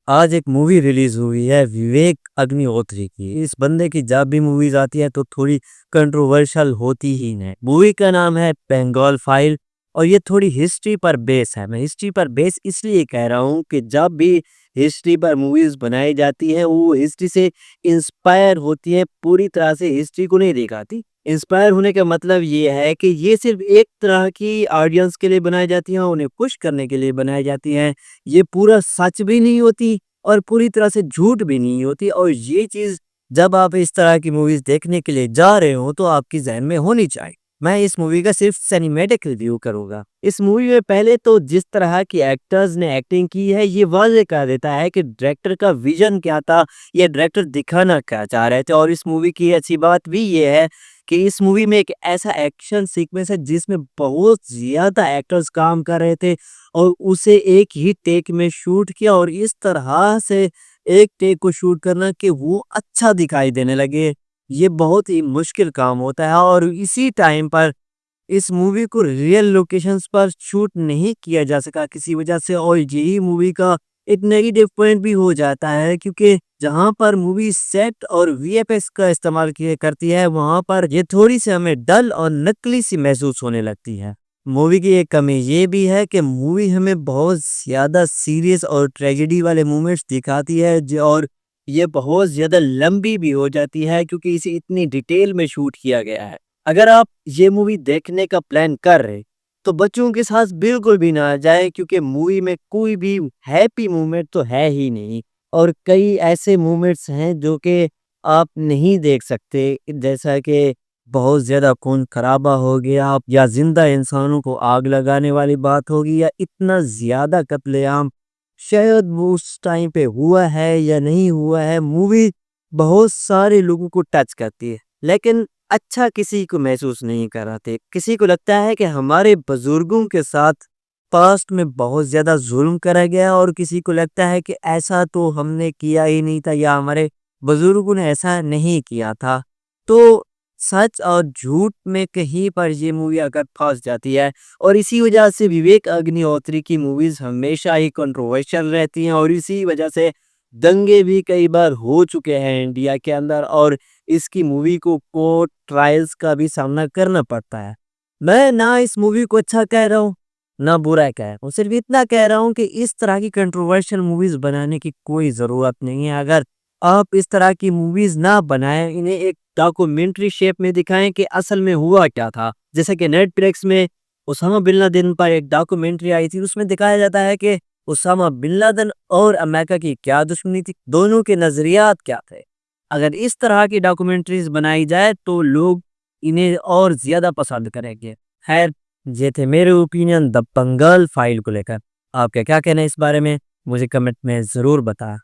आज एक movie release हुई है विवेक अग्निहोत्री की। इस बंदे की जब भी मूवीज आती है तो थोड़ी कंट्रोवर्शियल होती ही है। मूवी का नाम है बंगाल फाइल और ये थोड़ी हिस्ट्री पर बेस है। मैं हिस्ट्री पर बेस इसलिए कह रहा हूँ कि जब भी हिस्ट्री पर मूवीज बनाई जाती है वो हिस्ट्री से इंस्पायर होती है, पूरी तरह से हिस्ट्री को नहीं दिखाती। इंस्पायर होने का मतलब ये है कि ये सिर्फ एक तरह की ऑडियंस के लिए बनाई जाती है, उन्हें खुश करने के लिए बनाई जाती है। ये पूरा सच भी नहीं होती और पूरी तरह से झूठ भी नहीं होती, और ये चीज़ जब आप इस तरह की मूवीज़ देखने के लिए जा रहे हो तो आपकी ज़हन में होनी चाहिए। मैं इस मूवी का सिर्फ सिनेमैटिक रिव्यू करूँगा। इस मूवी में पहले तो जिस तरह की एक्टर्स ने एक्टिंग की है ये वाज़ेह कर देता है कि डायरेक्टर का विज़न क्या था, ये डायरेक्टर दिखाना क्या चाह रहे थे। और इस मूवी की अच्छी बात भी ये है कि इस मूवी में एक ऐसा एक्शन सीक्वेंस है जिसमें बहुत ज़्यादा एक्टर्स काम कर रहे थे और उसे एक ही टेक में शूट किया, और इस तरह से एक टेक को शूट करना कि वो अच्छा दिखाई देने लगे, ये बहुत ही मुश्किल काम होता है। और इसी टाइम पर इस मूवी को रियल लोकेशंस पर शूट नहीं किया जा सका किसी वजह से, और यही मूवी का एक नेगेटिव पॉइंट भी हो जाता है, क्योंकि जहाँ पर मूवी सेट और वीएफएक्स का इस्तेमाल किया करती है वहाँ पर ये थोड़ी सी हमें डल और नकली सी महसूस होने लगती है। मूवी की एक कमी ये भी है कि मूवी हमें बहुत ज़्यादा सीरियस और ट्रेजेडी वाले मोमेंट्स दिखाती है और ये बहुत ज़्यादा लंबी भी हो जाती है क्योंकि इसे इतनी डिटेल में शूट किया गया है। अगर आप ये मूवी देखने का प्लान कर रहे तो बच्चों के साथ बिल्कुल भी ना जाए, क्योंकि मूवी में कोई भी हैप्पी मोमेंट तो है ही नहीं, और कई ऐसे मोमेंट्स हैं जो कि आप नहीं देख सकते, जैसा कि बहुत ज़्यादा खून खराबा हो गया या जिंदा इंसानों को आग लगाने वाली बात होगी या इतना ज़्यादा कत्लेआम शायद वो उस टाइम पे हुआ है या नहीं हुआ है। मूवी बहुत सारे लोगों को टच करती है लेकिन अच्छा किसी को महसूस नहीं कराते। किसी को लगता है कि हमारे बुजुर्गों के साथ पास्ट में बहुत ज़्यादा जुल्म करा गया, और किसी को लगता है कि ऐसा तो हमने किया ही नहीं था या हमारे बुजुर्गों ने ऐसा नहीं किया था। तो सच और झूठ में कहीं पर ये मूवी अगर फंस जाती है, और इसी वजह से विवेक अग्निहोत्री की मूवीज हमेशा ही कंट्रोवर्शियल रहती हैं, और इसी वजह से दंगे भी कई बार हो चुके हैं इंडिया के अंदर, और इसकी मूवी को कोर्ट ट्रायल्स का भी सामना करना पड़ता है। मैं ना इस मूवी को अच्छा कह रहा हूँ ना बुरा कह रहा हूँ, सिर्फ इतना कह रहा हूँ कि इस तरह की कंट्रोवर्शियल मूवीज बनाने की कोई ज़रूरत नहीं है। अगर आप इस तरह की मूवीज ना बनाएं, इन्हें एक डॉक्यूमेंट्री शेप में दिखाएं कि असल में हुआ क्या था। जैसे कि नेटफ्लिक्स में उसामा बिन लादेन पर एक डॉक्यूमेंट्री आई थी, उसमें दिखाया जाता है कि उसामा बिन लादेन और अमेरिका की क्या दुश्मनी थी, दोनों के नजरियात क्या थे। अगर इस तरह की डॉक्यूमेंट्रीज बनाई जाए तो लोग इन्हें और ज्यादा पसंद करेंगे। खैर, ये थे मेरे ओपिनियन द बंगाल फाइल को लेकर। आपका क्या कहना है इस बारे में मुझे कमेंट में जरूर बताएं।